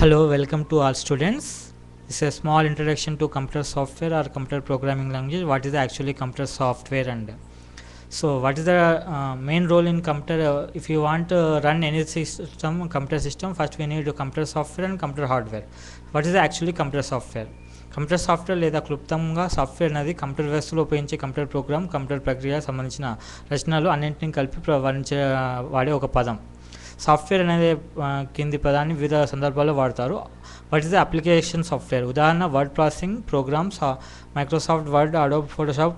Hello, welcome to all students. This is a small introduction to computer software or computer programming language. What is actually computer software and so what is the main role in computer? If you want to run any system, computer system, first we need computer software and computer hardware. What is actually computer software? Computer software లేదా క్లుప్తంగా software అనేది computer వ్యవస్థలో ఉపయోగించే computer program, computer ప్రక్రియ సంబంధించిన రచనలు అన్నింటినీ కలిపి వాడే ఒక పదం. సాఫ్ట్వేర్ అనేది కింది పదాన్ని వివిధ సందర్భాల్లో వాడతారు. What is the application software? ఉదాహరణ word processing programs, Microsoft Word, Adobe Photoshop.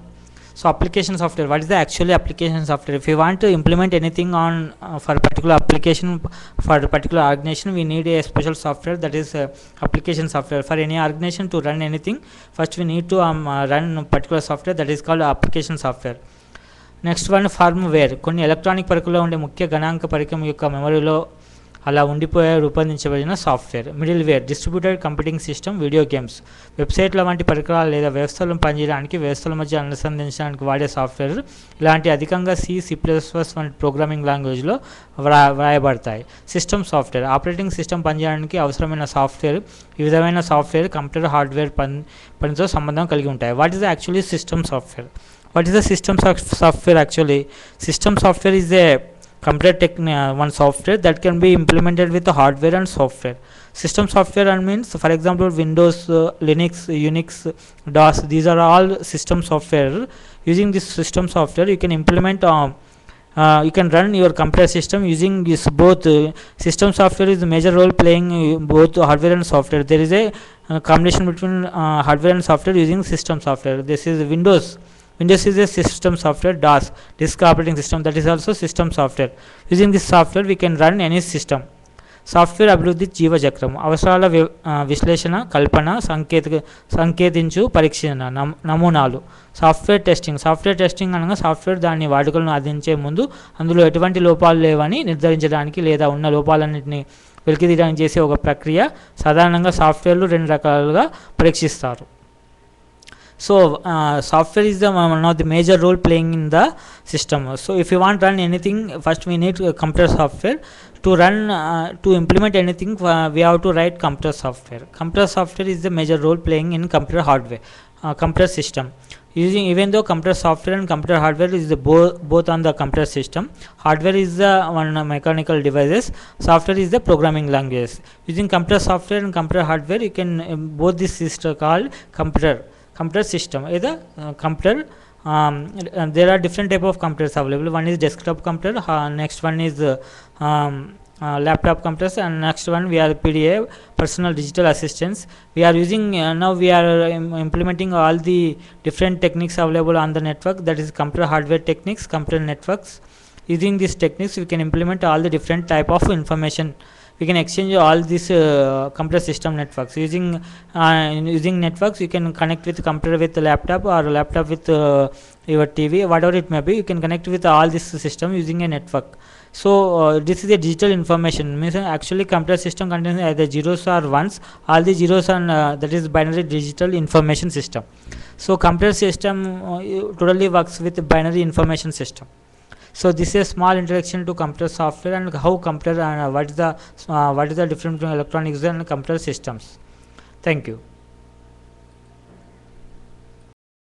So application software, what is the actually application software? If you want to implement anything on for a particular application, for a particular organization, we need a special software, that is application software. For any organization to run anything, first we need to run a particular software, that is called application software. Next one firmware. కొన్ని electronic పరికరంలో ఉండే ముఖ్య గణాంక పరికరం యొక్క మెమరీలో అలా ఉండిపోయే రూపొందించబడిన software. Middleware, distributed computing system, video games, వెబ్సైట్ల వంటి పరికరాలు లేదా వ్యవస్థలను పనిచేయడానికి, వ్యవస్థల మధ్య అనుసంధానించడానికి వాడే సాఫ్ట్వేర్. ఇలాంటి అధికంగా C++ వంటి ప్రోగ్రామింగ్ లాంగ్వేజ్లో వ్రాయబడతాయి. సిస్టమ్ సాఫ్ట్వేర్, ఆపరేటింగ్ సిస్టమ్ పనిచేయడానికి అవసరమైన సాఫ్ట్వేర్. ఈ విధమైన సాఫ్ట్వేర్ కంప్యూటర్ హార్డ్వేర్ పనితో సంబంధం కలిగి ఉంటాయి. What is actually system software? What is the system software actually? System software is a computer one software that can be implemented with the hardware and software. System software means, for example, Windows, Linux, Unix, DOS. These are all system software. Using this system software, you can implement. You can run your computer system using this both. System software is a major role playing both hardware and software. There is a combination between hardware and software using system software. This is Windows. Windows is a system software. DOS, disk operating system, that is also system software. Using this software we can run any system. Software అభివృద్ధి జీవచక్రం. అవసరాల విశ్లేషణ, కల్పన, సంకేతించు, పరీక్షణ, నమూనాలు. Software testing. Software testing అనగా software దాని వాడుకలను అందించే ముందు అందులో ఎటువంటి లోపాలు లేవని నిర్ధారించడానికి లేదా ఉన్న లోపాలన్నింటినీ వెలికితీయడానికి చేసే ఒక ప్రక్రియ. సాధారణంగా సాఫ్ట్వేర్లు రెండు రకాలుగా పరీక్షిస్తారు. So software is the one of the major role playing in the system. So if you want to run anything, first we need computer software. To run to implement anything, we have to write computer software. Computer software is the major role playing in computer hardware, computer system. Even though computer software and computer hardware is the both on the computer system, hardware is the one mechanical devices, software is the programming languages. Using computer software and computer hardware, you can both this system called computer system. Either computer, there are different type of computers available. One is desktop computer, next one is laptop computers, and next one we are PDA, personal digital assistants. We are using now we are implementing all the different techniques available on the network, that is computer hardware techniques, computer networks. Using these techniques we can implement all the different type of information. We can exchange all these computer system networks. Using networks, you can connect with computer with laptop, or laptop with your TV, whatever it may be. You can connect with all this system using a network. So this is a digital information. Means actually computer system contains either zeros or ones. All the zeros and that is binary digital information system. So computer system totally works with binary information system. So this is a small introduction to computer software and how computer and what is the difference between electronics and computer systems. Thank you.